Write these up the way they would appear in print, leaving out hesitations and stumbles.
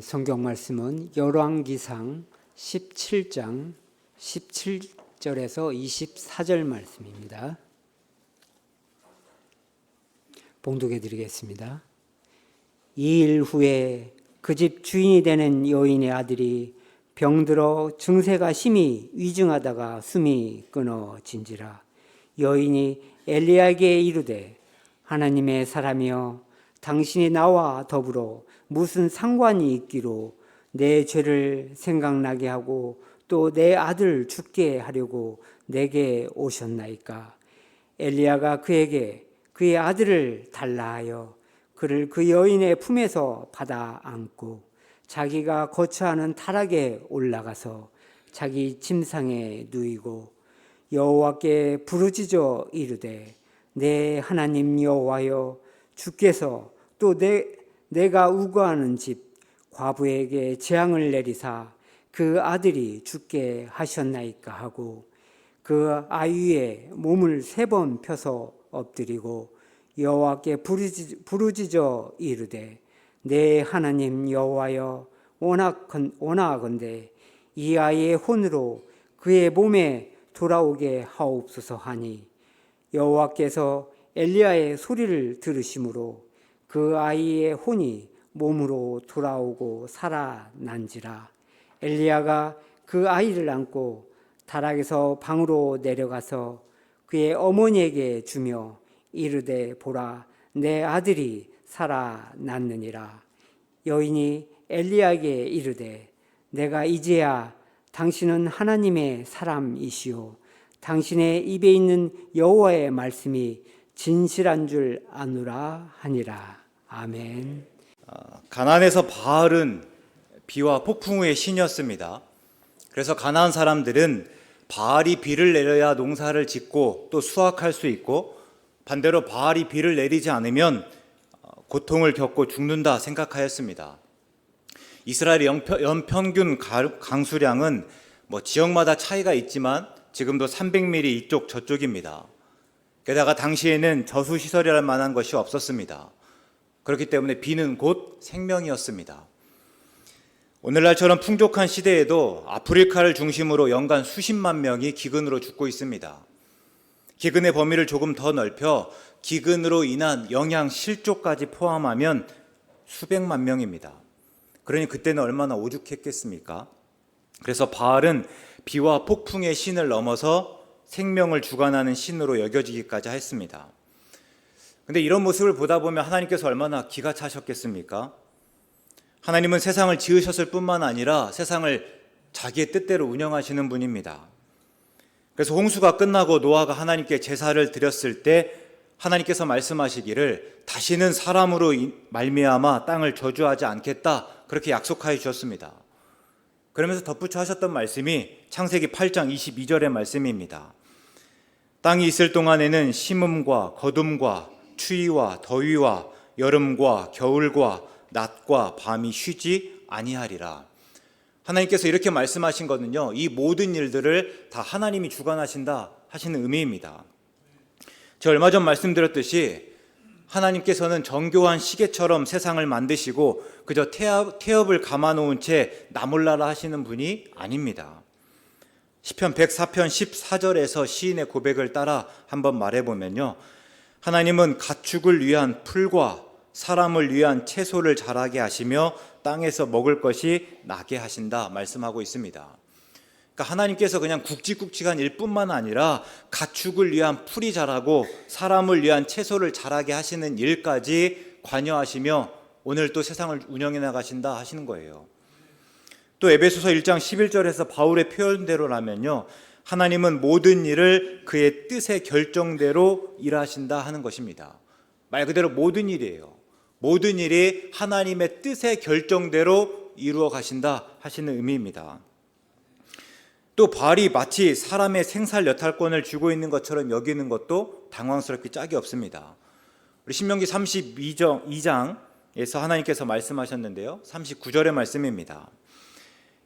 성경 말씀은 열왕기상 17장 17절에서 24절 말씀입니다. 봉독해 드리겠습니다. 2일 후에 그 집 주인이 되는 여인의 아들이 병들어 증세가 심히 위중하다가 숨이 끊어진지라. 여인이 엘리야에게 이르되 하나님의 사람이여, 당신이 나와 더불어 무슨 상관이 있기로 내 죄를 생각나게 하고 또 내 아들 죽게 하려고 내게 오셨나이까. 엘리야가 그에게 그의 아들을 달라 하여 그를 그 여인의 품에서 받아 안고 자기가 거처하는 타락에 올라가서 자기 침상에 누이고 여호와께 부르짖어 이르되 내 하나님 여호와여, 주께서 또 내가 우거하는 집 과부에게 재앙을 내리사 그 아들이 죽게 하셨나이까 하고 그 아이의 몸을 3번 펴서 엎드리고 여호와께 부르짖어 이르되 내 하나님 여호와여, 원하건대 이 아이의 혼으로 그의 몸에 돌아오게 하옵소서 하니 여호와께서 엘리야의 소리를 들으심으로 그 아이의 혼이 몸으로 돌아오고 살아난지라. 엘리야가 그 아이를 안고 다락에서 방으로 내려가서 그의 어머니에게 주며 이르되 보라, 내 아들이 살아났느니라. 여인이 엘리야에게 이르되 내가 이제야 당신은 하나님의 사람이시오, 당신의 입에 있는 여호와의 말씀이 진실한 줄 아노라 하니라. 아멘. 가나안에서 바알은 비와 폭풍 후의 신이었습니다. 그래서 가나안 사람들은 바알이 비를 내려야 농사를 짓고 또 수확할 수 있고, 반대로 바알이 비를 내리지 않으면 고통을 겪고 죽는다 생각하였습니다. 이스라엘의 연평균 강수량은 지역마다 차이가 있지만 지금도 300mm 이쪽 저쪽입니다. 게다가 당시에는 저수시설이랄 만한 것이 없었습니다. 그렇기 때문에 비는 곧 생명이었습니다. 오늘날처럼 풍족한 시대에도 아프리카를 중심으로 연간 수십만 명이 기근으로 죽고 있습니다. 기근의 범위를 조금 더 넓혀 기근으로 인한 영양 실족까지 포함하면 수백만 명입니다. 그러니 그때는 얼마나 오죽했겠습니까? 그래서 바알은 비와 폭풍의 신을 넘어서 생명을 주관하는 신으로 여겨지기까지 했습니다. 근데 이런 모습을 보다 보면 하나님께서 얼마나 기가 차셨겠습니까? 하나님은 세상을 지으셨을 뿐만 아니라 세상을 자기의 뜻대로 운영하시는 분입니다. 그래서 홍수가 끝나고 노아가 하나님께 제사를 드렸을 때 하나님께서 말씀하시기를 다시는 사람으로 말미암아 땅을 저주하지 않겠다, 그렇게 약속하여 주셨습니다. 그러면서 덧붙여 하셨던 말씀이 창세기 8장 22절의 말씀입니다. 땅이 있을 동안에는 심음과 거둠과 추위와 더위와 여름과 겨울과 낮과 밤이 쉬지 아니하리라. 하나님께서 이렇게 말씀하신 거는요, 이 모든 일들을 다 하나님이 주관하신다 하시는 의미입니다. 제가 얼마 전 말씀드렸듯이 하나님께서는 정교한 시계처럼 세상을 만드시고 그저 태엽을 감아놓은 채 나몰라라 하시는 분이 아닙니다. 시편 104편 14절에서 시인의 고백을 따라 한번 말해보면요, 하나님은 가축을 위한 풀과 사람을 위한 채소를 자라게 하시며 땅에서 먹을 것이 나게 하신다 말씀하고 있습니다. 그러니까 하나님께서 그냥 굵직굵직한 일뿐만 아니라 가축을 위한 풀이 자라고 사람을 위한 채소를 자라게 하시는 일까지 관여하시며 오늘 또 세상을 운영해 나가신다 하시는 거예요. 또 에베소서 1장 11절에서 바울의 표현대로라면요, 하나님은 모든 일을 그의 뜻의 결정대로 일하신다 하는 것입니다. 말 그대로 모든 일이에요. 모든 일이 하나님의 뜻의 결정대로 이루어 가신다 하시는 의미입니다. 또 바알이 마치 사람의 생살 여탈권을 쥐고 있는 것처럼 여기는 것도 당황스럽기 짝이 없습니다. 우리 신명기 32장에서 하나님께서 말씀하셨는데요, 39절의 말씀입니다.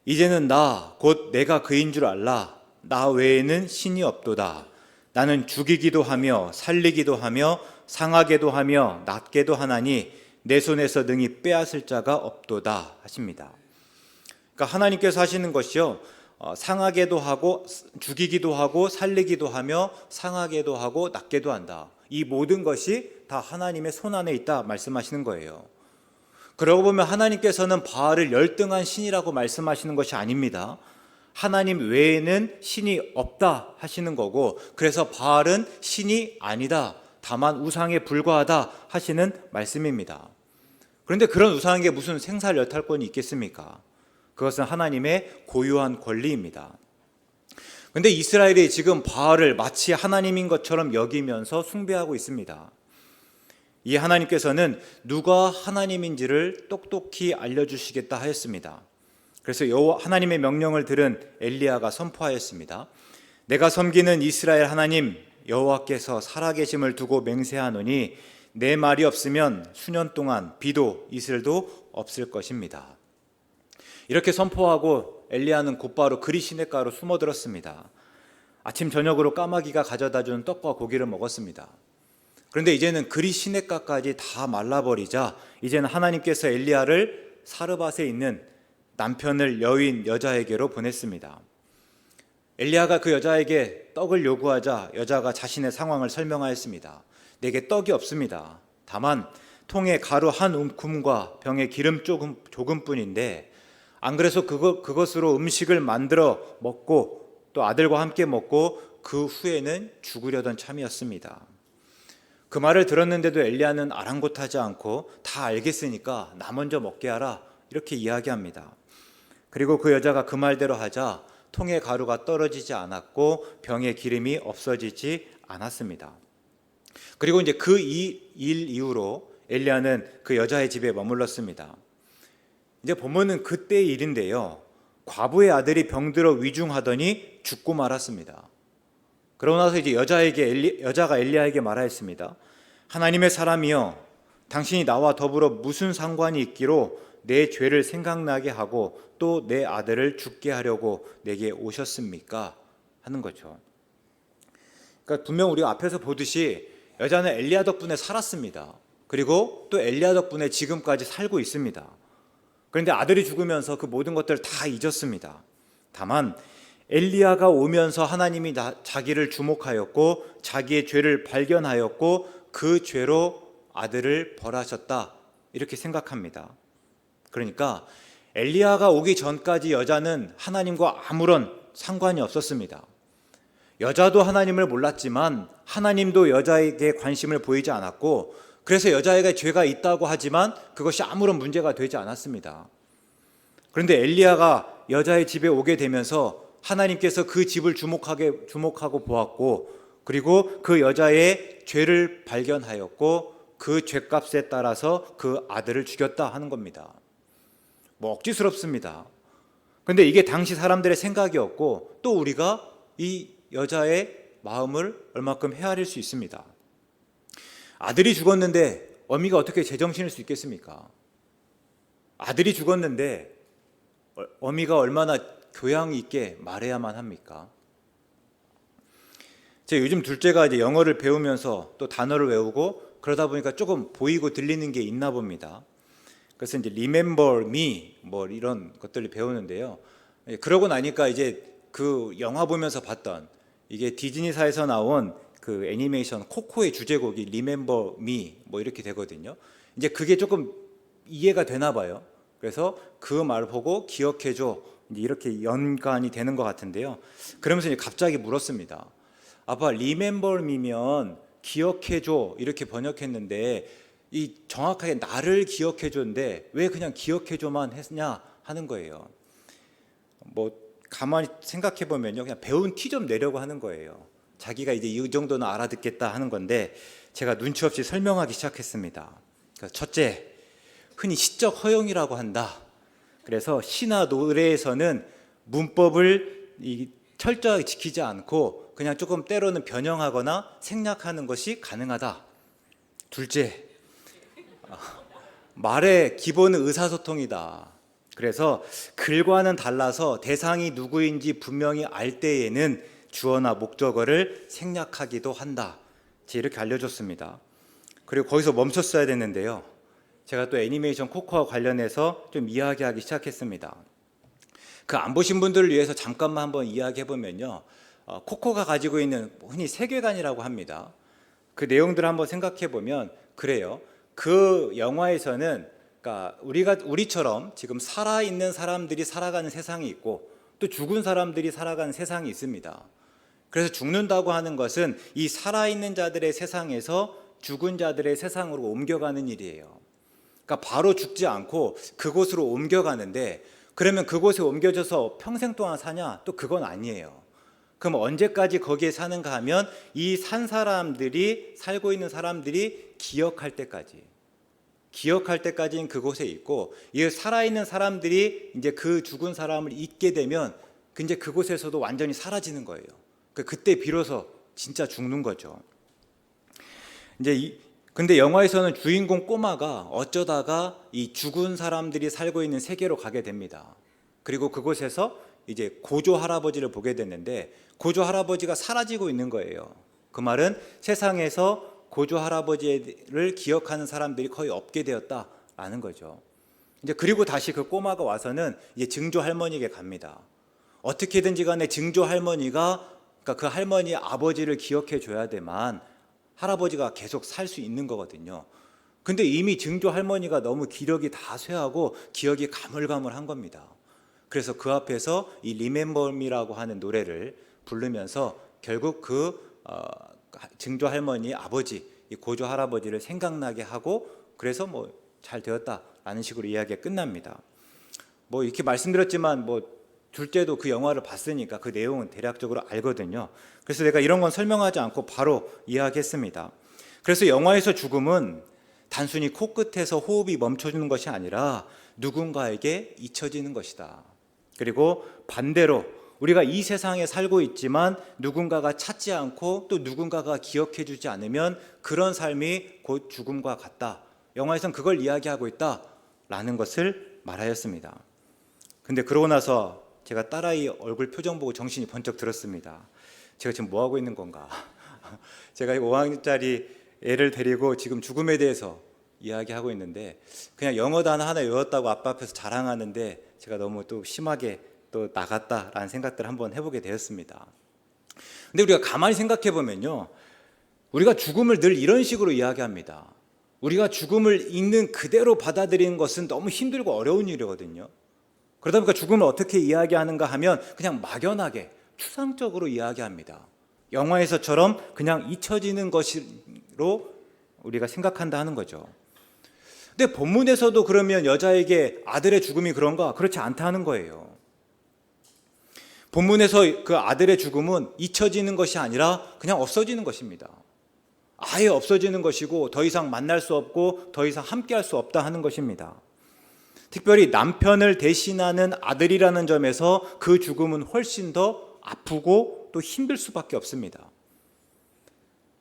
이제는 나 곧 내가 그인 줄 알라. 나 외에는 신이 없도다. 나는 죽이기도 하며 살리기도 하며 상하게도 하며 낫게도 하나니 내 손에서 능히 빼앗을 자가 없도다 하십니다. 그러니까 하나님께서 하시는 것이요, 상하게도 하고 죽이기도 하고 살리기도 하며 상하게도 하고 낫게도 한다. 이 모든 것이 다 하나님의 손 안에 있다 말씀하시는 거예요. 그러고 보면 하나님께서는 바알을 열등한 신이라고 말씀하시는 것이 아닙니다. 하나님 외에는 신이 없다 하시는 거고, 그래서 바알은 신이 아니다, 다만 우상에 불과하다 하시는 말씀입니다. 그런데 그런 우상에게 무슨 생사여탈권이 있겠습니까? 그것은 하나님의 고유한 권리입니다. 그런데 이스라엘이 지금 바알을 마치 하나님인 것처럼 여기면서 숭배하고 있습니다. 이 하나님께서는 누가 하나님인지를 똑똑히 알려주시겠다 하였습니다. 그래서 하나님의 명령을 들은 엘리야가 선포하였습니다. 내가 섬기는 이스라엘 하나님 여호와께서 살아계심을 두고 맹세하노니 내 말이 없으면 수년 동안 비도 이슬도 없을 것입니다. 이렇게 선포하고 엘리야는 곧바로 그리 시냇가로 숨어들었습니다. 아침 저녁으로 까마귀가 가져다준 떡과 고기를 먹었습니다. 그런데 이제는 그리 시냇가까지 다 말라버리자 이제는 하나님께서 엘리야를 사르밧에 있는 남편을 여인 여자에게로 보냈습니다. 엘리야가 그 여자에게 떡을 요구하자 여자가 자신의 상황을 설명하였습니다. 내게 떡이 없습니다. 다만 통에 가루 한 움큼과 병에 기름 조금뿐인데 안 그래서 그것으로 음식을 만들어 먹고 또 아들과 함께 먹고 그 후에는 죽으려던 참이었습니다. 그 말을 들었는데도 엘리야는 아랑곳하지 않고 다 알겠으니까 나 먼저 먹게 하라 이렇게 이야기합니다. 그리고 그 여자가 그 말대로 하자 통에 가루가 떨어지지 않았고 병에 기름이 없어지지 않았습니다. 그리고 이제 그 일 이후로 엘리야는 그 여자의 집에 머물렀습니다. 이제 보면은 그때의 일인데요, 과부의 아들이 병들어 위중하더니 죽고 말았습니다. 그러고 나서 이제 여자가 엘리야에게 말하였습니다. 하나님의 사람이여, 당신이 나와 더불어 무슨 상관이 있기로 내 죄를 생각나게 하고 또 내 아들을 죽게 하려고 내게 오셨습니까? 하는 거죠. 그러니까 분명 우리가 앞에서 보듯이 여자는 엘리야 덕분에 살았습니다. 그리고 또 엘리야 덕분에 지금까지 살고 있습니다. 그런데 아들이 죽으면서 그 모든 것들을 다 잊었습니다. 다만 엘리야가 오면서 하나님이 자기를 주목하였고 자기의 죄를 발견하였고 그 죄로 아들을 벌하셨다 이렇게 생각합니다. 그러니까 엘리야가 오기 전까지 여자는 하나님과 아무런 상관이 없었습니다. 여자도 하나님을 몰랐지만 하나님도 여자에게 관심을 보이지 않았고, 그래서 여자에게 죄가 있다고 하지만 그것이 아무런 문제가 되지 않았습니다. 그런데 엘리야가 여자의 집에 오게 되면서 하나님께서 그 집을 주목하고 보았고, 그리고 그 여자의 죄를 발견하였고 그 죄값에 따라서 그 아들을 죽였다 하는 겁니다. 억지스럽습니다. 그런데 이게 당시 사람들의 생각이었고 또 우리가 이 여자의 마음을 얼마큼 헤아릴 수 있습니다. 아들이 죽었는데 어미가 어떻게 제정신일 수 있겠습니까? 아들이 죽었는데 어미가 얼마나 교양 있게 말해야만 합니까? 제 요즘 둘째가 이제 영어를 배우면서 또 단어를 외우고 그러다 보니까 조금 보이고 들리는 게 있나 봅니다. 그래서 이제 remember me 뭐 이런 것들을 배우는데요. 그러고 나니까 이제 그 영화 보면서 봤던 이게 디즈니사에서 나온 그 애니메이션 코코의 주제곡이 remember me 뭐 이렇게 되거든요. 이제 그게 조금 이해가 되나 봐요. 그래서 그 말 보고 기억해줘 이제 이렇게 연관이 되는 것 같은데요. 그러면서 이제 갑자기 물었습니다. 아빠, remember me면 기억해줘 이렇게 번역했는데 이 정확하게 나를 기억해줘인데 왜 그냥 기억해줘만 했냐 하는 거예요. 뭐 가만히 생각해 보면요, 그냥 배운 티 좀 내려고 하는 거예요. 자기가 이제 이 정도는 알아듣겠다 하는 건데 제가 눈치 없이 설명하기 시작했습니다. 첫째, 흔히 시적 허용이라고 한다. 그래서 시나 노래에서는 문법을 철저하게 지키지 않고 그냥 조금 때로는 변형하거나 생략하는 것이 가능하다. 둘째, 말의 기본은 의사소통이다. 그래서 글과는 달라서 대상이 누구인지 분명히 알 때에는 주어나 목적어를 생략하기도 한다. 이렇게 알려줬습니다. 그리고 거기서 멈췄어야 됐는데요. 제가 또 애니메이션 코코와 관련해서 좀 이야기하기 시작했습니다. 그 안 보신 분들을 위해서 잠깐만 한번 이야기해 보면요, 코코가 가지고 있는 흔히 세계관이라고 합니다. 그 내용들을 한번 생각해 보면 그래요. 그 영화에서는 그러니까 우리처럼 지금 살아있는 사람들이 살아가는 세상이 있고 또 죽은 사람들이 살아가는 세상이 있습니다. 그래서 죽는다고 하는 것은 이 살아있는 자들의 세상에서 죽은 자들의 세상으로 옮겨가는 일이에요. 그러니까 바로 죽지 않고 그곳으로 옮겨가는데, 그러면 그곳에 옮겨져서 평생 동안 사냐? 또 그건 아니에요. 그럼 언제까지 거기에 사는가 하면 이 산 사람들이, 살고 있는 사람들이 기억할 때까지는 그곳에 있고, 이 살아있는 사람들이 이제 그 죽은 사람을 잊게 되면 이제 그곳에서도 완전히 사라지는 거예요. 그때 비로소 진짜 죽는 거죠. 근데 영화에서는 주인공 꼬마가 어쩌다가 이 죽은 사람들이 살고 있는 세계로 가게 됩니다. 그리고 그곳에서 이제 고조 할아버지를 보게 됐는데, 고조 할아버지가 사라지고 있는 거예요. 그 말은 세상에서 고조 할아버지를 기억하는 사람들이 거의 없게 되었다라는 거죠. 이제 그리고 다시 그 꼬마가 와서는 이제 증조 할머니에게 갑니다. 어떻게든지 간에 증조 할머니가, 그러니까 그 할머니의 아버지를 기억해 줘야 되만 할아버지가 계속 살 수 있는 거거든요. 근데 이미 증조 할머니가 너무 기력이 다 쇠하고 기억이 가물가물한 겁니다. 그래서 그 앞에서 이 Remember Me라고 하는 노래를 부르면서 결국 그 증조 할머니 아버지, 이 고조 할아버지를 생각나게 하고, 그래서 뭐 잘 되었다라는 식으로 이야기가 끝납니다. 뭐 이렇게 말씀드렸지만 뭐 둘째도 그 영화를 봤으니까 그 내용은 대략적으로 알거든요. 그래서 내가 이런 건 설명하지 않고 바로 이야기했습니다. 그래서 영화에서 죽음은 단순히 코끝에서 호흡이 멈춰지는 것이 아니라 누군가에게 잊혀지는 것이다. 그리고 반대로 우리가 이 세상에 살고 있지만 누군가가 찾지 않고 또 누군가가 기억해 주지 않으면 그런 삶이 곧 죽음과 같다. 영화에서는 그걸 이야기하고 있다라는 것을 말하였습니다. 근데 그러고 나서 제가 딸아이 얼굴 표정 보고 정신이 번쩍 들었습니다. 제가 지금 뭐 하고 있는 건가? 제가 5학년짜리 애를 데리고 지금 죽음에 대해서 이야기하고 있는데 그냥 영어 단어 하나 외웠다고 아빠 앞에서 자랑하는데 제가 너무 또 심하게 또 나갔다라는 생각들을 한번 해보게 되었습니다. 근데 우리가 가만히 생각해 보면요, 우리가 죽음을 늘 이런 식으로 이야기합니다. 우리가 죽음을 있는 그대로 받아들이는 것은 너무 힘들고 어려운 일이거든요. 그러다 보니까 죽음을 어떻게 이야기하는가 하면 그냥 막연하게 추상적으로 이야기합니다. 영화에서처럼 그냥 잊혀지는 것으로 우리가 생각한다 하는 거죠. 근데 본문에서도 그러면 여자에게 아들의 죽음이 그런가? 그렇지 않다는 거예요. 본문에서 그 아들의 죽음은 잊혀지는 것이 아니라 그냥 없어지는 것입니다. 아예 없어지는 것이고 더 이상 만날 수 없고 더 이상 함께할 수 없다 하는 것입니다. 특별히 남편을 대신하는 아들이라는 점에서 그 죽음은 훨씬 더 아프고 또 힘들 수밖에 없습니다.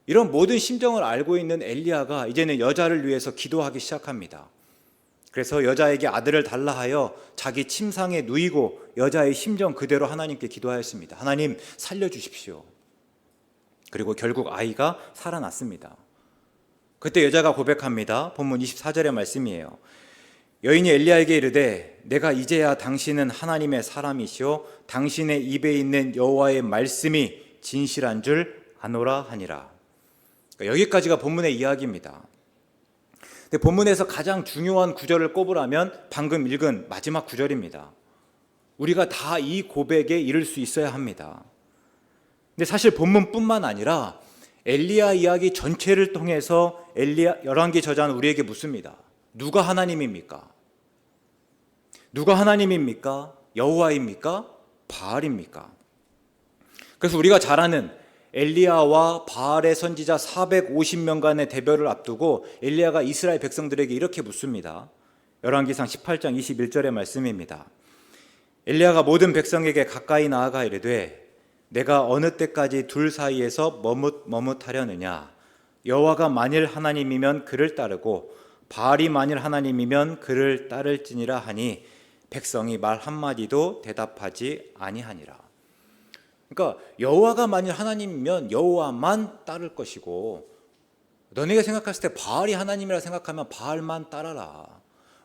이런 모든 심정을 알고 있는 엘리야가 이제는 여자를 위해서 기도하기 시작합니다. 그래서 여자에게 아들을 달라 하여 자기 침상에 누이고 여자의 심정 그대로 하나님께 기도하였습니다. 하나님 살려주십시오. 그리고 결국 아이가 살아났습니다. 그때 여자가 고백합니다. 본문 24절의 말씀이에요. 여인이 엘리야에게 이르되 내가 이제야 당신은 하나님의 사람이시오 당신의 입에 있는 여호와의 말씀이 진실한 줄 아노라 하니라. 그러니까 여기까지가 본문의 이야기입니다. 근데 본문에서 가장 중요한 구절을 꼽으라면 방금 읽은 마지막 구절입니다. 우리가 다 이 고백에 이를 수 있어야 합니다. 근데 사실 본문뿐만 아니라 엘리야 이야기 전체를 통해서 열왕기 저자는 우리에게 묻습니다. 누가 하나님입니까? 누가 하나님입니까? 여호와입니까? 바알입니까? 그래서 우리가 잘 아는 엘리야와 바알의 선지자 450명간의 대별을 앞두고 엘리야가 이스라엘 백성들에게 이렇게 묻습니다. 열왕기상 18장 21절의 말씀입니다. 엘리야가 모든 백성에게 가까이 나아가 이르되 내가 어느 때까지 둘 사이에서 머뭇하려느냐? 여호와가 만일 하나님이면 그를 따르고 바알이 만일 하나님이면 그를 따를지니라 하니 백성이 말 한마디도 대답하지 아니하니라. 그러니까 여호와가 만일 하나님이면 여호와만 따를 것이고 너네가 생각했을 때 바알이 하나님이라 생각하면 바알만 따라라.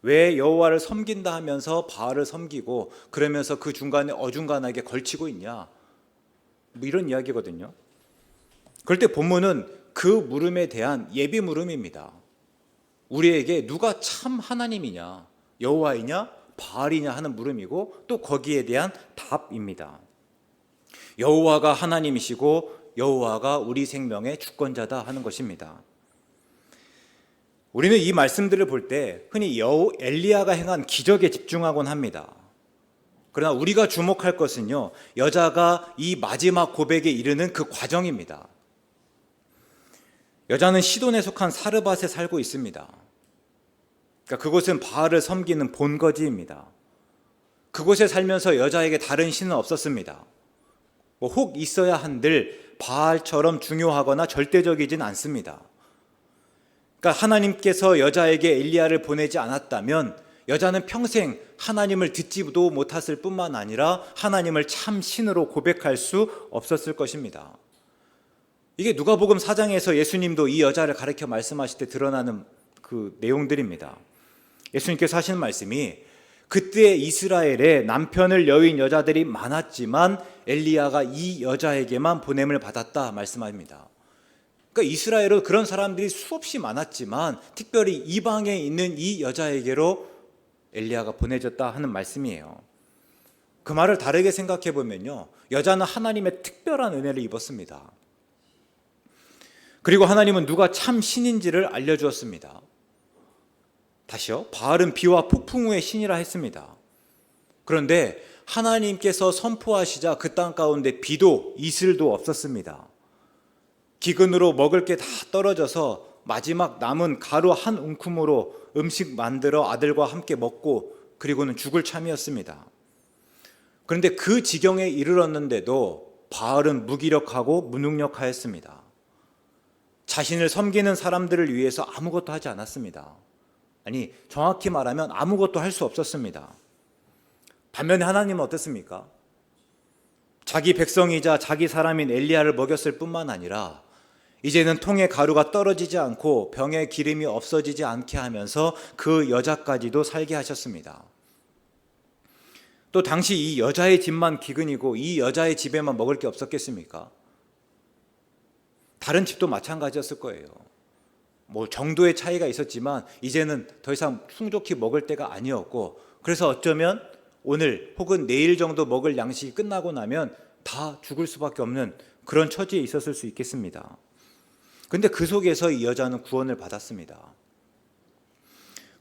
왜 여호와를 섬긴다 하면서 바알을 섬기고 그러면서 그 중간에 어중간하게 걸치고 있냐, 뭐 이런 이야기거든요. 그럴 때 본문은 그 물음에 대한 예비 물음입니다. 우리에게 누가 참 하나님이냐, 여호와이냐 바알이냐 하는 물음이고, 또 거기에 대한 답입니다. 여호와가 하나님이시고 여호와가 우리 생명의 주권자다 하는 것입니다. 우리는 이 말씀들을 볼 때 흔히 엘리야가 행한 기적에 집중하곤 합니다. 그러나 우리가 주목할 것은요, 여자가 이 마지막 고백에 이르는 그 과정입니다. 여자는 시돈에 속한 사르밧에 살고 있습니다. 그러니까 그곳은 바알을 섬기는 본거지입니다. 그곳에 살면서 여자에게 다른 신은 없었습니다. 혹 있어야 한들 바알처럼 중요하거나 절대적이진 않습니다. 그러니까 하나님께서 여자에게 엘리야를 보내지 않았다면 여자는 평생 하나님을 듣지도 못했을 뿐만 아니라 하나님을 참 신으로 고백할 수 없었을 것입니다. 이게 누가복음 4장에서 예수님도 이 여자를 가리켜 말씀하실 때 드러나는 그 내용들입니다. 예수님께서 하시는 말씀이, 그때 이스라엘에 남편을 여인 여자들이 많았지만 엘리야가 이 여자에게만 보냄을 받았다 말씀합니다. 그러니까 이스라엘은 그런 사람들이 수없이 많았지만 특별히 이방에 있는 이 여자에게로 엘리야가 보내졌다 하는 말씀이에요. 그 말을 다르게 생각해 보면요, 여자는 하나님의 특별한 은혜를 입었습니다. 그리고 하나님은 누가 참 신인지를 알려주었습니다. 다시요, 바알은 비와 폭풍 후의 신이라 했습니다. 그런데 하나님께서 선포하시자 그 땅 가운데 비도 이슬도 없었습니다. 기근으로 먹을 게 다 떨어져서 마지막 남은 가루 한 움큼으로 음식 만들어 아들과 함께 먹고 그리고는 죽을 참이었습니다. 그런데 그 지경에 이르렀는데도 바알은 무기력하고 무능력하였습니다. 자신을 섬기는 사람들을 위해서 아무것도 하지 않았습니다. 아니, 정확히 말하면 아무것도 할 수 없었습니다. 반면에 하나님은 어떻습니까? 자기 백성이자 자기 사람인 엘리야를 먹였을 뿐만 아니라 이제는 통에 가루가 떨어지지 않고 병에 기름이 없어지지 않게 하면서 그 여자까지도 살게 하셨습니다. 또 당시 이 여자의 집만 기근이고 이 여자의 집에만 먹을 게 없었겠습니까? 다른 집도 마찬가지였을 거예요. 정도의 차이가 있었지만 이제는 더 이상 충족히 먹을 때가 아니었고, 그래서 어쩌면 오늘 혹은 내일 정도 먹을 양식이 끝나고 나면 다 죽을 수밖에 없는 그런 처지에 있었을 수 있겠습니다. 그런데 그 속에서 이 여자는 구원을 받았습니다.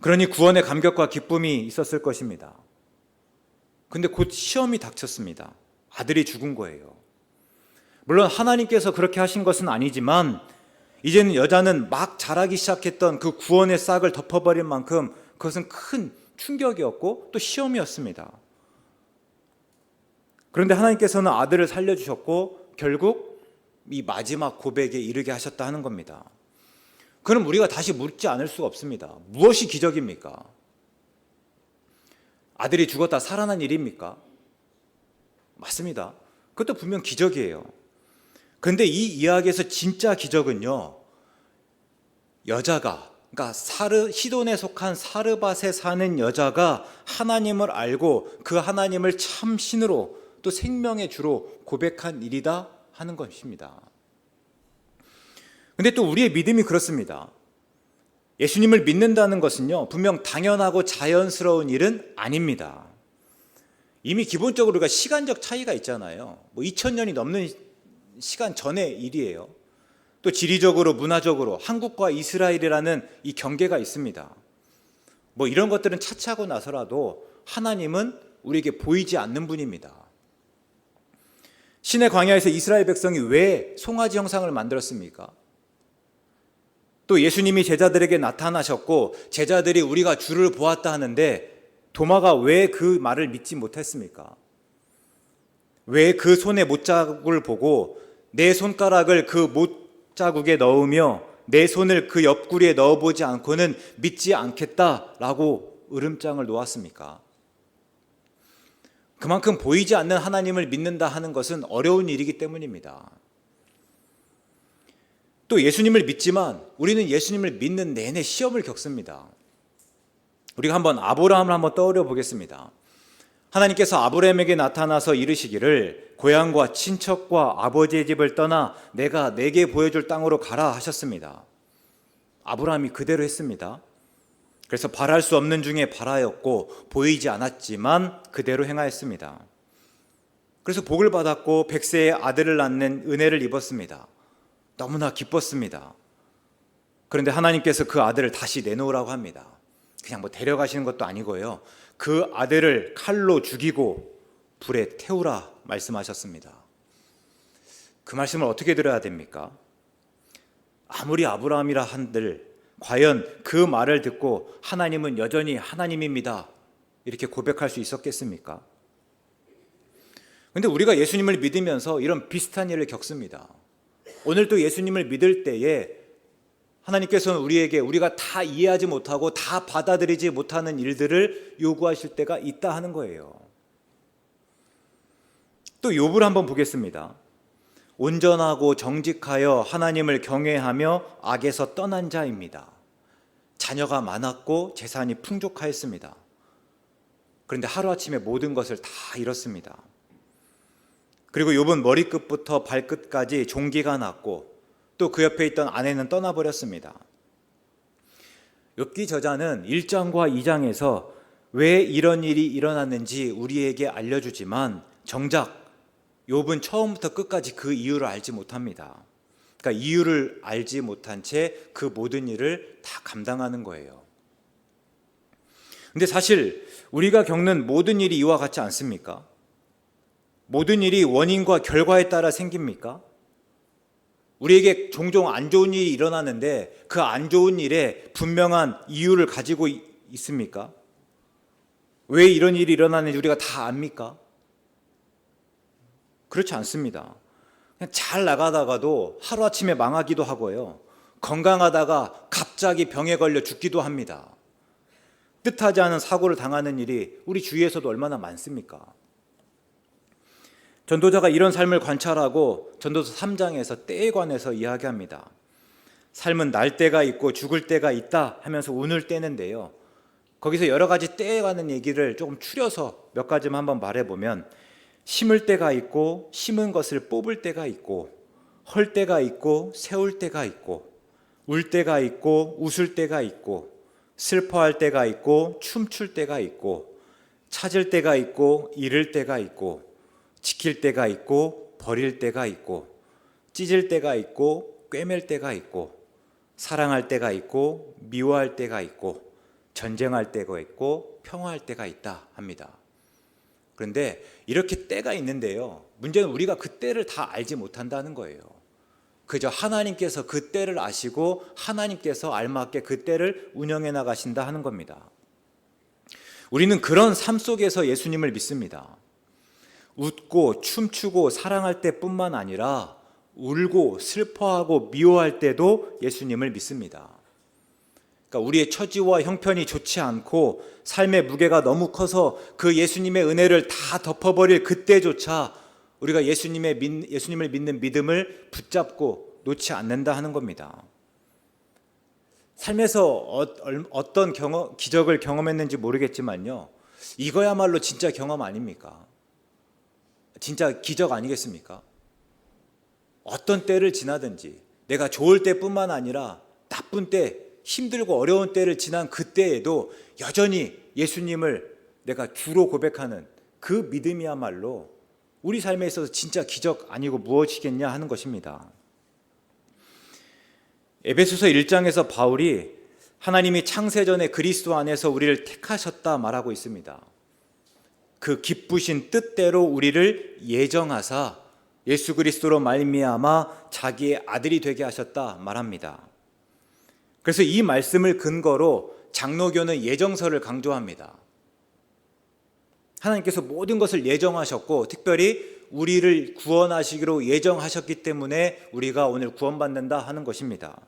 그러니 구원의 감격과 기쁨이 있었을 것입니다. 그런데 곧 시험이 닥쳤습니다. 아들이 죽은 거예요. 물론 하나님께서 그렇게 하신 것은 아니지만 이제는 여자는 막 자라기 시작했던 그 구원의 싹을 덮어버린 만큼 그것은 큰 충격이었고 또 시험이었습니다. 그런데 하나님께서는 아들을 살려주셨고 결국 이 마지막 고백에 이르게 하셨다 하는 겁니다. 그럼 우리가 다시 묻지 않을 수가 없습니다. 무엇이 기적입니까? 아들이 죽었다 살아난 일입니까? 맞습니다. 그것도 분명 기적이에요. 그런데 이 이야기에서 진짜 기적은요, 여자가, 그러니까 시돈에 속한 사르밧에 사는 여자가 하나님을 알고 그 하나님을 참 신으로 또 생명의 주로 고백한 일이다 하는 것입니다. 근데 또 우리의 믿음이 그렇습니다. 예수님을 믿는다는 것은요, 분명 당연하고 자연스러운 일은 아닙니다. 이미 기본적으로 우리가 시간적 차이가 있잖아요. 2000년이 넘는 시간 전의 일이에요. 또 지리적으로 문화적으로 한국과 이스라엘이라는 이 경계가 있습니다. 이런 것들은 차치하고 나서라도 하나님은 우리에게 보이지 않는 분입니다. 신의 광야에서 이스라엘 백성이 왜 송아지 형상을 만들었습니까? 또 예수님이 제자들에게 나타나셨고 제자들이 우리가 주를 보았다 하는데 도마가 왜 그 말을 믿지 못했습니까? 왜 그 손의 못자국을 보고 내 손가락을 그 못자국에 넣으며 내 손을 그 옆구리에 넣어보지 않고는 믿지 않겠다라고 으름장을 놓았습니까? 그만큼 보이지 않는 하나님을 믿는다 하는 것은 어려운 일이기 때문입니다. 또 예수님을 믿지만 우리는 예수님을 믿는 내내 시험을 겪습니다. 우리가 한번 아브라함을 한번 떠올려 보겠습니다. 하나님께서 아브라함에게 나타나서 이르시기를 고향과 친척과 아버지의 집을 떠나 내가 내게 보여줄 땅으로 가라 하셨습니다. 아브라함이 그대로 했습니다. 그래서 바랄 수 없는 중에 바라였고 보이지 않았지만 그대로 행하였습니다. 그래서 복을 받았고 100세의 아들을 낳는 은혜를 입었습니다. 너무나 기뻤습니다. 그런데 하나님께서 그 아들을 다시 내놓으라고 합니다. 그냥 데려가시는 것도 아니고요. 그 아들을 칼로 죽이고 불에 태우라 말씀하셨습니다. 그 말씀을 어떻게 들어야 됩니까? 아무리 아브라함이라 한들 과연 그 말을 듣고 하나님은 여전히 하나님입니다 이렇게 고백할 수 있었겠습니까? 그런데 우리가 예수님을 믿으면서 이런 비슷한 일을 겪습니다. 오늘도 예수님을 믿을 때에 하나님께서는 우리에게 우리가 다 이해하지 못하고 다 받아들이지 못하는 일들을 요구하실 때가 있다 하는 거예요. 또 욥을 한번 보겠습니다. 온전하고 정직하여 하나님을 경외하며 악에서 떠난 자입니다. 자녀가 많았고 재산이 풍족하였습니다. 그런데 하루아침에 모든 것을 다 잃었습니다. 그리고 욥은 머리끝부터 발끝까지 종기가 났고 또 그 옆에 있던 아내는 떠나버렸습니다. 욥기 저자는 1장과 2장에서 왜 이런 일이 일어났는지 우리에게 알려주지만 정작 욥은 처음부터 끝까지 그 이유를 알지 못합니다. 그러니까 이유를 알지 못한 채 그 모든 일을 다 감당하는 거예요. 근데 사실 우리가 겪는 모든 일이 이와 같지 않습니까? 모든 일이 원인과 결과에 따라 생깁니까? 우리에게 종종 안 좋은 일이 일어나는데 그 안 좋은 일에 분명한 이유를 가지고 있습니까? 왜 이런 일이 일어나는지 우리가 다 압니까? 그렇지 않습니다. 그냥 잘 나가다가도 하루아침에 망하기도 하고요. 건강하다가 갑자기 병에 걸려 죽기도 합니다. 뜻하지 않은 사고를 당하는 일이 우리 주위에서도 얼마나 많습니까? 전도자가 이런 삶을 관찰하고 전도서 3장에서 때에 관해서 이야기합니다. 삶은 날 때가 있고 죽을 때가 있다 하면서 운을 떼는데요. 거기서 여러 가지 때에 관한 얘기를 조금 추려서 몇 가지만 한번 말해보면 심을 때가 있고 심은 것을 뽑을 때가 있고 헐 때가 있고 세울 때가 있고 울 때가 있고 웃을 때가 있고 슬퍼할 때가 있고 춤출 때가 있고 찾을 때가 있고 잃을 때가 있고 지킬 때가 있고 버릴 때가 있고 찢을 때가 있고 꿰맬 때가 있고 사랑할 때가 있고 미워할 때가 있고 전쟁할 때가 있고 평화할 때가 있다 합니다. 그런데 이렇게 때가 있는데요. 문제는 우리가 그 때를 다 알지 못한다는 거예요. 그저 하나님께서 그 때를 아시고 하나님께서 알맞게 그 때를 운영해 나가신다 하는 겁니다. 우리는 그런 삶 속에서 예수님을 믿습니다. 웃고 춤추고 사랑할 때뿐만 아니라 울고 슬퍼하고 미워할 때도 예수님을 믿습니다. 그러니까 우리의 처지와 형편이 좋지 않고 삶의 무게가 너무 커서 그 예수님의 은혜를 다 덮어버릴 그때조차 우리가 예수님을 믿는 믿음을 붙잡고 놓지 않는다 하는 겁니다. 삶에서 어떤 기적을 경험했는지 모르겠지만요. 이거야말로 진짜 경험 아닙니까? 진짜 기적 아니겠습니까? 어떤 때를 지나든지 내가 좋을 때뿐만 아니라 나쁜 때, 힘들고 어려운 때를 지난 그때에도 여전히 예수님을 내가 주로 고백하는 그 믿음이야말로 우리 삶에 있어서 진짜 기적 아니고 무엇이겠냐 하는 것입니다. 에베소서 1장에서 바울이 하나님이 창세전에 그리스도 안에서 우리를 택하셨다 말하고 있습니다. 그 기쁘신 뜻대로 우리를 예정하사 예수 그리스도로 말미암아 자기의 아들이 되게 하셨다 말합니다. 그래서 이 말씀을 근거로 장로교는 예정설을 강조합니다. 하나님께서 모든 것을 예정하셨고 특별히 우리를 구원하시기로 예정하셨기 때문에 우리가 오늘 구원받는다 하는 것입니다.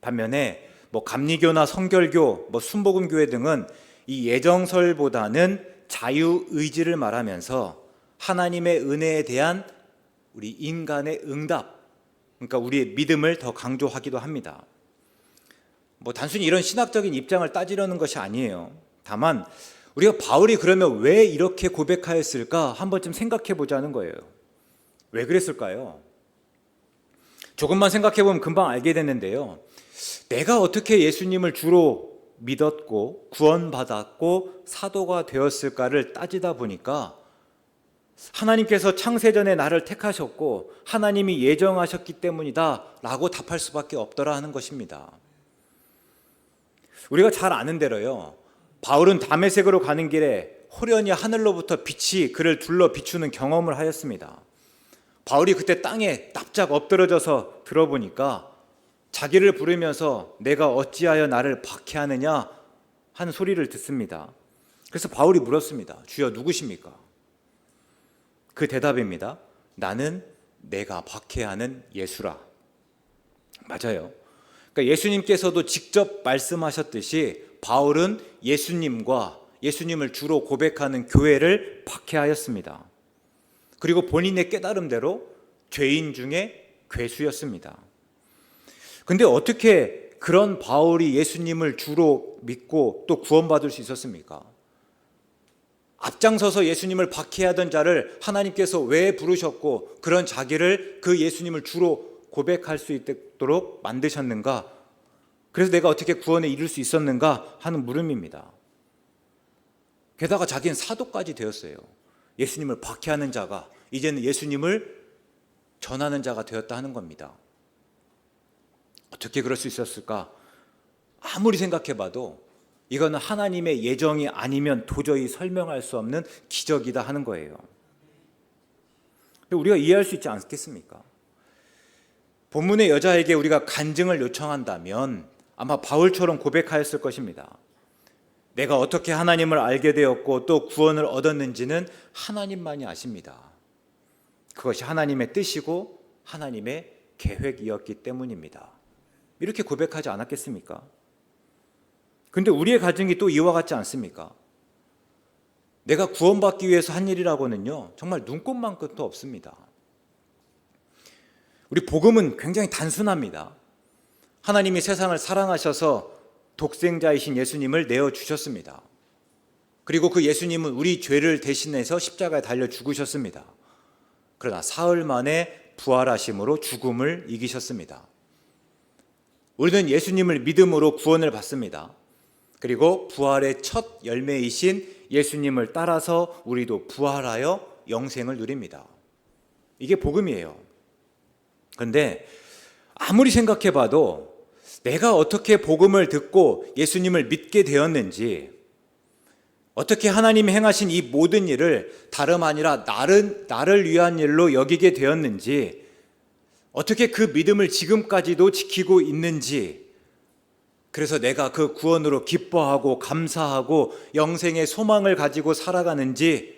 반면에 감리교나 성결교, 순복음교회 등은 이 예정설보다는 자유의지를 말하면서 하나님의 은혜에 대한 우리 인간의 응답, 그러니까 우리의 믿음을 더 강조하기도 합니다. 단순히 이런 신학적인 입장을 따지려는 것이 아니에요. 다만 우리가 바울이 그러면 왜 이렇게 고백하였을까 한 번쯤 생각해 보자는 거예요. 왜 그랬을까요? 조금만 생각해 보면 금방 알게 됐는데요. 내가 어떻게 예수님을 주로 믿었고 구원받았고 사도가 되었을까를 따지다 보니까 하나님께서 창세전에 나를 택하셨고 하나님이 예정하셨기 때문이다 라고 답할 수밖에 없더라 하는 것입니다. 우리가 잘 아는 대로요, 바울은 다메섹으로 가는 길에 호련히 하늘로부터 빛이 그를 둘러 비추는 경험을 하였습니다. 바울이 그때 땅에 납작 엎드러져서 들어보니까 자기를 부르면서 내가 어찌하여 나를 박해하느냐 하는 소리를 듣습니다. 그래서 바울이 물었습니다. 주여 누구십니까? 그 대답입니다. 나는 내가 박해하는 예수라. 맞아요. 그러니까 예수님께서도 직접 말씀하셨듯이 바울은 예수님을 주로 고백하는 교회를 박해하였습니다. 그리고 본인의 깨달음대로 죄인 중에 괴수였습니다. 근데 어떻게 그런 바울이 예수님을 주로 믿고 또 구원받을 수 있었습니까? 앞장서서 예수님을 박해하던 자를 하나님께서 왜 부르셨고 그런 자기를 그 예수님을 주로 고백할 수 있도록 만드셨는가? 그래서 내가 어떻게 구원에 이룰 수 있었는가 하는 물음입니다. 게다가 자기는 사도까지 되었어요. 예수님을 박해하는 자가 이제는 예수님을 전하는 자가 되었다 하는 겁니다. 어떻게 그럴 수 있었을까? 아무리 생각해봐도 이거는 하나님의 예정이 아니면 도저히 설명할 수 없는 기적이다 하는 거예요. 우리가 이해할 수 있지 않겠습니까? 본문의 여자에게 우리가 간증을 요청한다면 아마 바울처럼 고백하였을 것입니다. 내가 어떻게 하나님을 알게 되었고 또 구원을 얻었는지는 하나님만이 아십니다. 그것이 하나님의 뜻이고 하나님의 계획이었기 때문입니다. 이렇게 고백하지 않았겠습니까? 근데 우리의 가정이 또 이와 같지 않습니까? 내가 구원받기 위해서 한 일이라고는요, 정말 눈꼽만큼도 없습니다. 우리 복음은 굉장히 단순합니다. 하나님이 세상을 사랑하셔서 독생자이신 예수님을 내어주셨습니다. 그리고 그 예수님은 우리 죄를 대신해서 십자가에 달려 죽으셨습니다. 그러나 사흘 만에 부활하심으로 죽음을 이기셨습니다. 우리는 예수님을 믿음으로 구원을 받습니다. 그리고 부활의 첫 열매이신 예수님을 따라서 우리도 부활하여 영생을 누립니다. 이게 복음이에요. 그런데 아무리 생각해봐도 내가 어떻게 복음을 듣고 예수님을 믿게 되었는지, 어떻게 하나님이 행하신 이 모든 일을 다름 아니라 나를 위한 일로 여기게 되었는지, 어떻게 그 믿음을 지금까지도 지키고 있는지, 그래서 내가 그 구원으로 기뻐하고 감사하고 영생의 소망을 가지고 살아가는지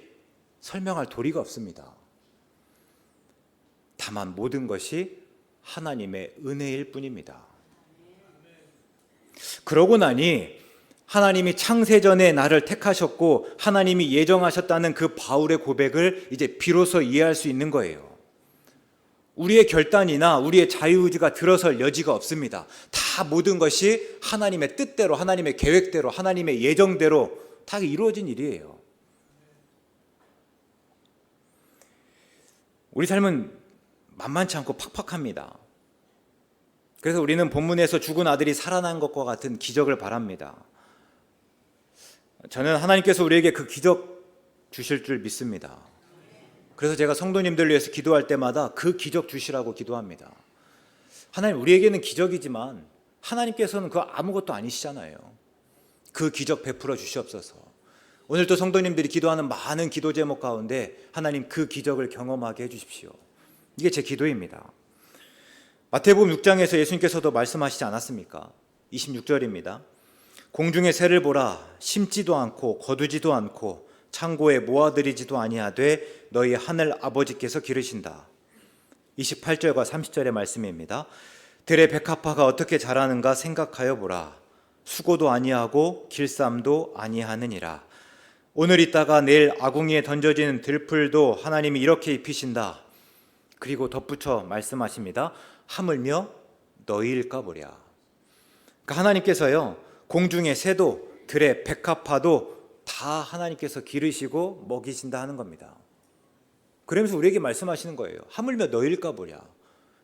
설명할 도리가 없습니다. 다만 모든 것이 하나님의 은혜일 뿐입니다. 그러고 나니 하나님이 창세전에 나를 택하셨고 하나님이 예정하셨다는 그 바울의 고백을 이제 비로소 이해할 수 있는 거예요. 우리의 결단이나 우리의 자유의지가 들어설 여지가 없습니다. 다 모든 것이 하나님의 뜻대로, 하나님의 계획대로, 하나님의 예정대로 다 이루어진 일이에요. 우리 삶은 만만치 않고 팍팍합니다. 그래서 우리는 본문에서 죽은 아들이 살아난 것과 같은 기적을 바랍니다. 저는 하나님께서 우리에게 그 기적 주실 줄 믿습니다. 그래서 제가 성도님들 위해서 기도할 때마다 그 기적 주시라고 기도합니다. 하나님, 우리에게는 기적이지만 하나님께서는 그거 아무것도 아니시잖아요. 그 기적 베풀어 주시옵소서. 오늘 또 성도님들이 기도하는 많은 기도 제목 가운데 하나님 그 기적을 경험하게 해주십시오. 이게 제 기도입니다. 마태복음 6장에서 예수님께서도 말씀하시지 않았습니까? 26절입니다. 공중의 새를 보라, 심지도 않고 거두지도 않고 창고에 모아들이지도 아니하되 너희 하늘 아버지께서 기르신다. 28절과 30절의 말씀입니다. 들의 백합화가 어떻게 자라는가 생각하여 보라. 수고도 아니하고 길쌈도 아니하느니라. 오늘 있다가 내일 아궁이에 던져지는 들풀도 하나님이 이렇게 입히신다. 그리고 덧붙여 말씀하십니다. 하물며 너희일까 보랴. 그러니까 하나님께서요, 공중의 새도 들의 백합화도 다 하나님께서 기르시고 먹이신다 하는 겁니다. 그러면서 우리에게 말씀하시는 거예요. 하물며 너희일까 보랴.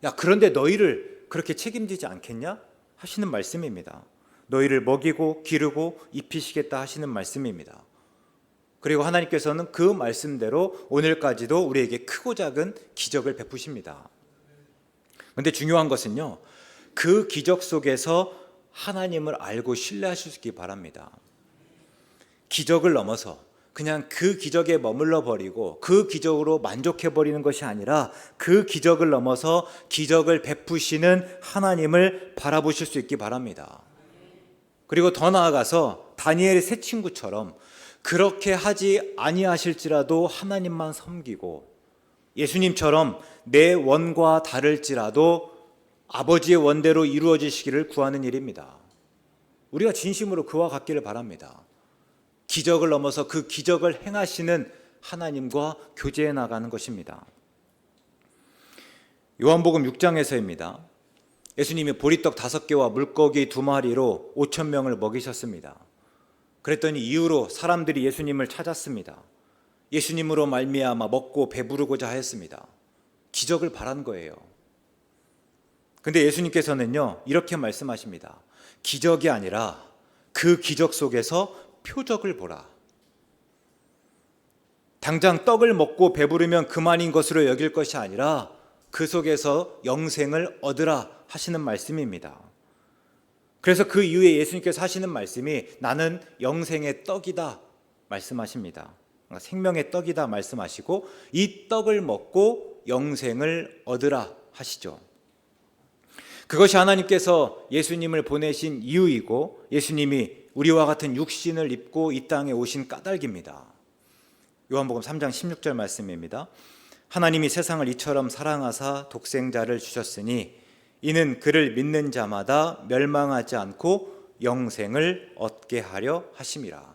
야, 그런데 너희를 그렇게 책임지지 않겠냐? 하시는 말씀입니다. 너희를 먹이고 기르고 입히시겠다 하시는 말씀입니다. 그리고 하나님께서는 그 말씀대로 오늘까지도 우리에게 크고 작은 기적을 베푸십니다. 그런데 중요한 것은요, 그 기적 속에서 하나님을 알고 신뢰하실 수 있기 바랍니다. 기적을 넘어서 그냥 그 기적에 머물러 버리고 그 기적으로 만족해 버리는 것이 아니라 그 기적을 넘어서 기적을 베푸시는 하나님을 바라보실 수 있기 바랍니다. 그리고 더 나아가서 다니엘의 세 친구처럼 그렇게 하지 아니하실지라도 하나님만 섬기고 예수님처럼 내 원과 다를지라도 아버지의 원대로 이루어지시기를 구하는 일입니다. 우리가 진심으로 그와 같기를 바랍니다. 기적을 넘어서 그 기적을 행하시는 하나님과 교제해 나가는 것입니다. 요한복음 6장에서입니다. 예수님이 보리떡 5개와 물고기 2마리로 5,000명을 먹이셨습니다. 그랬더니 이후로 사람들이 예수님을 찾았습니다. 예수님으로 말미암아 먹고 배부르고자 하였습니다. 기적을 바란 거예요. 근데 예수님께서는요, 이렇게 말씀하십니다. 기적이 아니라 그 기적 속에서 표적을 보라. 당장 떡을 먹고 배부르면 그만인 것으로 여길 것이 아니라 그 속에서 영생을 얻으라 하시는 말씀입니다. 그래서 그 이후에 예수님께서 하시는 말씀이 나는 영생의 떡이다 말씀하십니다. 생명의 떡이다 말씀하시고 이 떡을 먹고 영생을 얻으라 하시죠. 그것이 하나님께서 예수님을 보내신 이유이고 예수님이 우리와 같은 육신을 입고 이 땅에 오신 까닭입니다. 요한복음 3장 16절 말씀입니다. 하나님이 세상을 이처럼 사랑하사 독생자를 주셨으니 이는 그를 믿는 자마다 멸망하지 않고 영생을 얻게 하려 하심이라.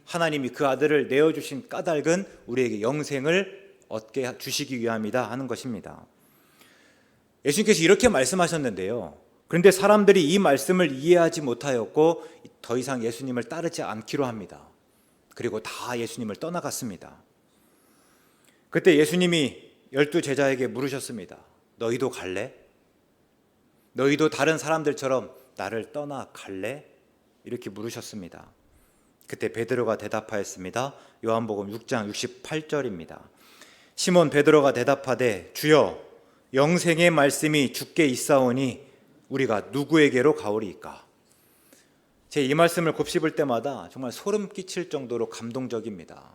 하나님이 그 아들을 내어주신 까닭은 우리에게 영생을 얻게 주시기 위함이다 하는 것입니다. 예수님께서 이렇게 말씀하셨는데요, 그런데 사람들이 이 말씀을 이해하지 못하였고 더 이상 예수님을 따르지 않기로 합니다. 그리고 다 예수님을 떠나갔습니다. 그때 예수님이 12 제자에게 물으셨습니다. 너희도 갈래? 너희도 다른 사람들처럼 나를 떠나 갈래? 이렇게 물으셨습니다. 그때 베드로가 대답하였습니다. 요한복음 6장 68절입니다. 시몬 베드로가 대답하되 주여 영생의 말씀이 주께 있사오니 우리가 누구에게로 가오리이까? 제 이 말씀을 곱씹을 때마다 정말 소름 끼칠 정도로 감동적입니다.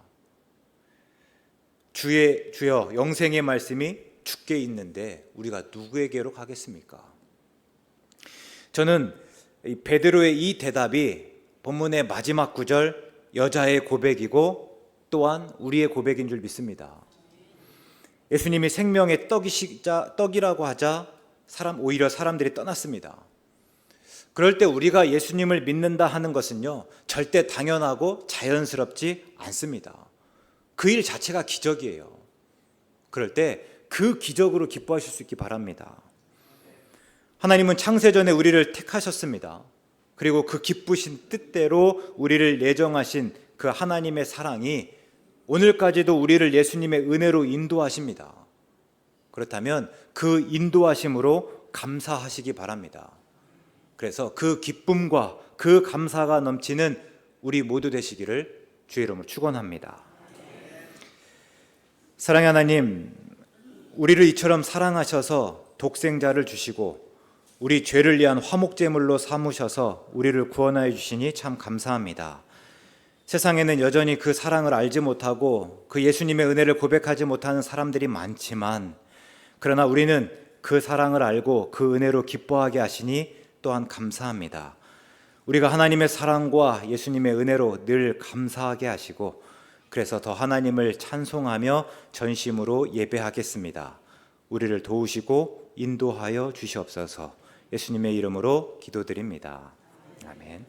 주여 영생의 말씀이 주께 있는데 우리가 누구에게로 가겠습니까? 저는 베드로의 이 대답이 본문의 마지막 구절 여자의 고백이고 또한 우리의 고백인 줄 믿습니다. 예수님이 생명의 떡이라고 하자 오히려 사람들이 떠났습니다. 그럴 때 우리가 예수님을 믿는다 하는 것은요, 절대 당연하고 자연스럽지 않습니다. 그 일 자체가 기적이에요. 그럴 때 그 기적으로 기뻐하실 수 있기 바랍니다. 하나님은 창세전에 우리를 택하셨습니다. 그리고 그 기쁘신 뜻대로 우리를 예정하신 그 하나님의 사랑이 오늘까지도 우리를 예수님의 은혜로 인도하십니다. 그렇다면 그 인도하심으로 감사하시기 바랍니다. 그래서 그 기쁨과 그 감사가 넘치는 우리 모두 되시기를 주의 이름으로 축원합니다. 사랑의 하나님, 우리를 이처럼 사랑하셔서 독생자를 주시고 우리 죄를 위한 화목제물로 삼으셔서 우리를 구원하여 주시니 참 감사합니다. 세상에는 여전히 그 사랑을 알지 못하고 그 예수님의 은혜를 고백하지 못하는 사람들이 많지만 그러나 우리는 그 사랑을 알고 그 은혜로 기뻐하게 하시니 또한 감사합니다. 우리가 하나님의 사랑과 예수님의 은혜로 늘 감사하게 하시고 그래서 더 하나님을 찬송하며 전심으로 예배하겠습니다. 우리를 도우시고 인도하여 주시옵소서. 예수님의 이름으로 기도드립니다. 아멘.